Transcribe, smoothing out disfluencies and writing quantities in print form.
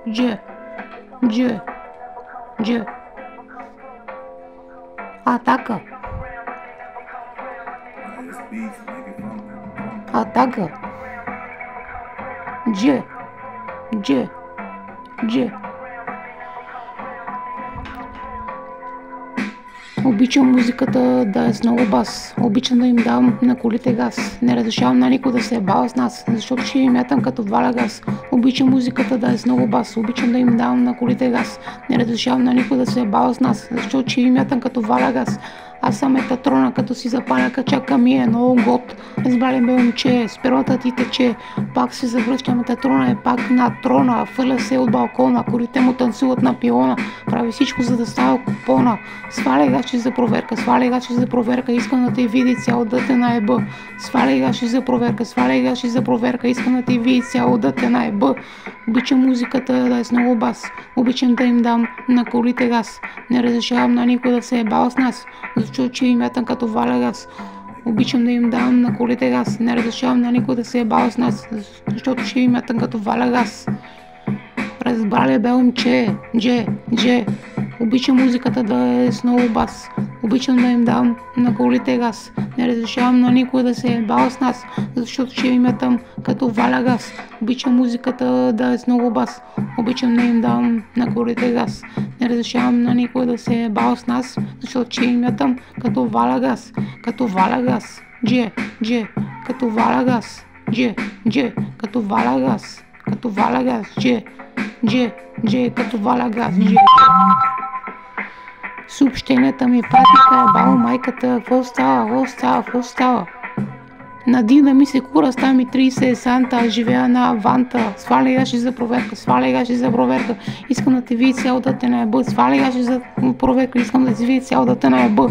G, G, G. Atacă, atacă. G, G, G. Обичам музиката да е с много бас. Обичам да им давам на колите газ. Не разрешавам на никой да се ебава с нас, защото ще им мятам като валя газ. Обичам музиката да е с много бас. Обичам да им давам на колите газ. Не разрешавам на никой да се ебава с нас, защото ще им мятам като валя газ. Аз съм метатрона, като си запаля качака ми е много год. Разбрали бе момче, спермата ти тече. Пак се завръща, метатрона е пак на трона. Фърля се от балкона, корите му танцуват на пилона. Прави всичко, за да става купона. Сваляй гачи за проверка, сваляй гачи за проверка. Искам да те види цяло да те наеба. Сваляй гачи за проверка, сваляй гачи за проверка. Искам да те види цяло да те наеба. Обичам музиката да е с много бас. Обичам да им дам на колите газ. Не разрешавам на никой да се ебава с нас, защото ще им мятам като валя газ. Обичам да им давам на колите газ. Не разрешавам на никой да се ебава с нас, защото ще им мятам като валя газ. Разбрали бе момче, дже. Обичам музиката да е с много бас. Обичам да им давам на колите газ. Не разрешавам на никой да се ебава с нас, защото ще им мятам като валя газ. Обичам музиката да е с много бас. Обичам да им давам на колите газ. Не разрешавам на никой да се ебава с нас, защото ще им мятам като валя газ. Като валя газ. Дже. Като валя газ. Дже. Като валя газ. Като валя газ. Дже. Като валя газ. Дже. Съобщенията ми пратиха, бао майката, какво става? На Дина ми се кура, ста ми 30 санта, живея на аванта. Сваляй гаши за проверка, искам да те види цяло да те наеба. Сваляй гаши за проверка, искам да те види цяло да те наеба.